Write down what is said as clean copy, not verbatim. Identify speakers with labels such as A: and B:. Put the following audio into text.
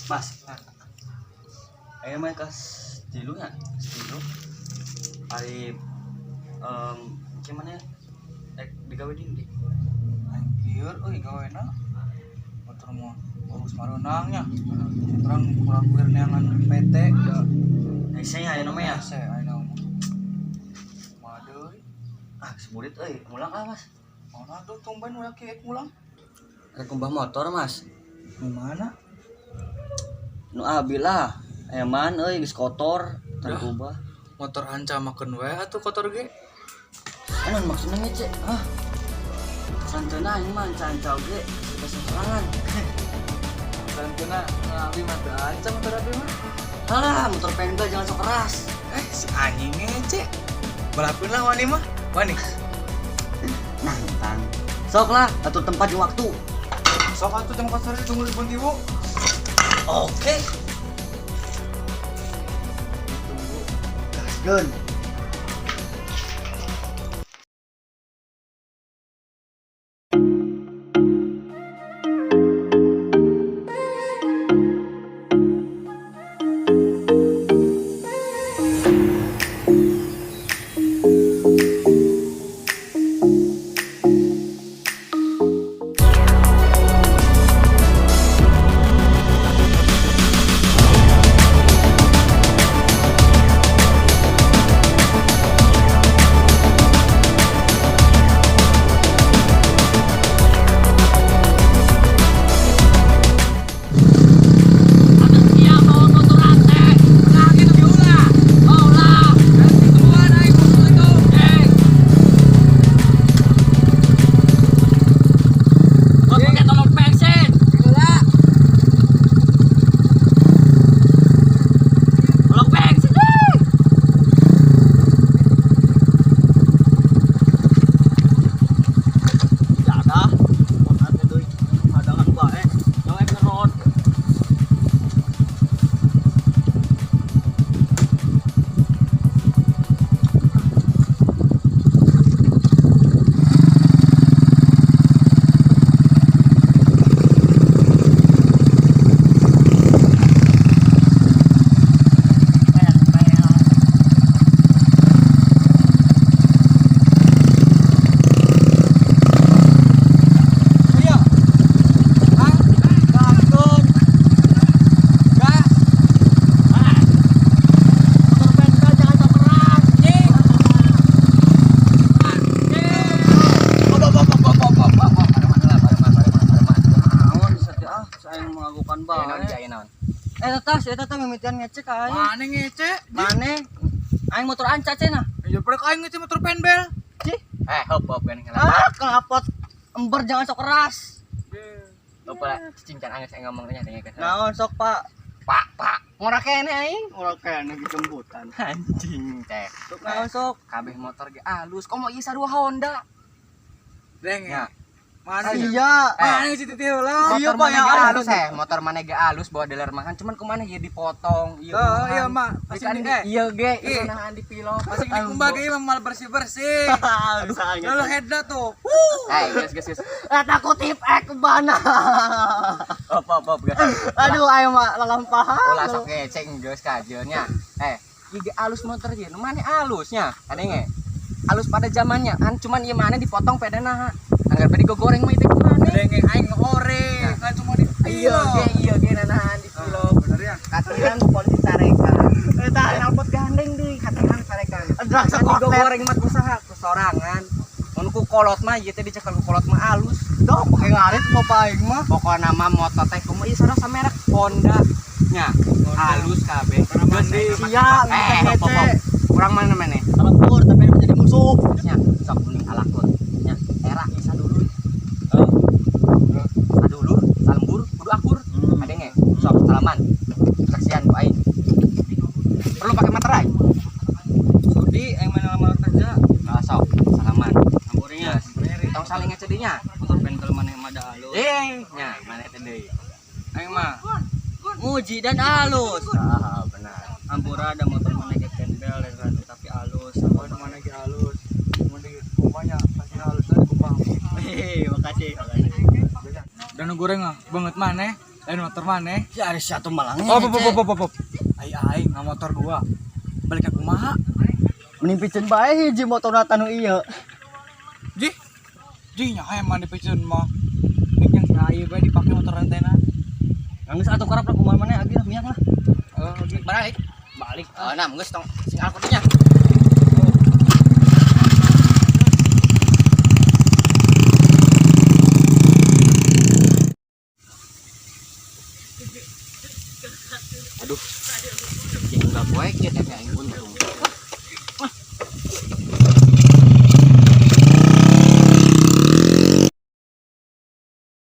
A: Mas, ayo main kas tilu nya, tilu. Ari gimana ya? Digawe dindi.
B: Anjir, euy gawena. Motor mah bagus marenangnya. Orang kurang neangan PT da.
A: Saya aya namanya.
B: Saya aya nama. Madeuy.
A: Semurit euy, mulang Mas.
B: Mana tuh tumben ulah kieu mulang?
A: Rek kumbah motor, Mas.
B: Di mana?
A: Nu abi lah. Eman euy geus kotor, teu kumbah.
B: Motor hancamakeun we atuh kotor ge.
A: Anu maksudna ngece? Santeuna aing mah cancau ge, geus serangan.
B: Santeuna ngabi mah teu ancam motor abi mah.
A: Alah, motor penbel jangan sok keras.
B: Si anjing ngece. Balakeun lah wani mah. Wani.
A: Nantang. Sok lah, atur tempat jeung waktu.
B: Sok atuh jam kasar tunggu di Pontiwo.
A: Oke. Tunggu. Gaskeun. Eta mimitian ngecek aing.
B: Mane ngece?
A: Mane? Aing motor anca cenah.
B: Ya pernah aing ngece motor penbel.
A: Cih.
B: Hop kan ngelak.
A: Kelapot. Ember jangan sok keras.
B: Bapak cincang angin saya ngomongnya dengan
A: Naon sok, Pak?
B: Pak.
A: Ngora kene aing. Ngora kene dijemputan.
B: Anjing teh.
A: Sok naon sok?
B: Kabeh motor ge alus. Komo ieu sarua Honda. Deng ya. Mana
A: iya.
B: Mana si titi heula.
A: Iya,
B: Motor
A: Pak,
B: mana
A: ya
B: ge
A: alus,
B: alus motor mana ge alus bawa dealer makan cuman kumaha ieu dipotong ieu.
A: Iya, Mak.
B: Iya ge sanahan di pilot.
A: Pasti dikumbah ge mal bersih-bersih. Lalu headna tuh.
B: Ges.
A: Eta kutip bana.
B: Op guys.
A: Aduh, ayo Mak lalampahan.
B: Ulah sok ngecek geus kajeun nya. Ieu ge alus motor ieu. Nu mane alusnya? Kadenge. Alus pada zamannya kan cuman ieu mana dipotong pedana. Anggar bari goreng mah itu kumaha?
A: Kadenge aing ngoreng, kan cuma di
B: Iya ge nanahan di pilot.
A: Bener ya?
B: Katiran polisi sarekan. Eta nalpot gandeng deui katiran sarekan.
A: Drak
B: Kan goreng mah kusaha kusorangan. Mun ku kolot mah ieu teh dicekel ku kolot mah alus.
A: Dok, pake ngarit bapak aing mah.
B: Pokona mah motor teh kumaha ieu sareng merek Honda nya. Alus kabeh.
A: Sia,
B: Pokok. Kurang mana maneh?
A: Alakur tapi menjadi musuh.
B: Nya, sok kuning alakur. Nya, era isa dulu. Adulur, salembur, kudu akur. Adenge, sok salaman. Saksian ku aing. Perlu pakai materai.
A: Sudi aing mana lamar kerja.
B: Nah, sok salaman.
A: Sampurnya.
B: Tong saling ngecedinya.
A: Motor bengkel maneh mah da alus.
B: Nya, mana teh deui.
A: Aing mah muji dan halus.
B: Benar.
A: Ampura ada motor maneh ge bengkel tapi halus.
B: Motor mana ge halus. Mun di kumpanya pasti halus dari kumpang.
A: Makasih.
B: Dan goreng banget maneh.
C: Lain motor mana?
A: Si Aris satu malangnya.
C: Oh, pop. Ai nggak motor gua. Balik ke kumaha.
A: Menimpicen bae hiji motor tanu ieu.
C: Ji nya aya mah dipikeun mah. Nek yang saya bae dipake motor rentena.
A: Geus atuh karep lah kumaha maneh agi lah miak lah.
B: Oh, balik.
A: Balik.
B: Oh, nah, geus tong sing alkoholnya. Aduh. Yang enggak poek ya tapi aing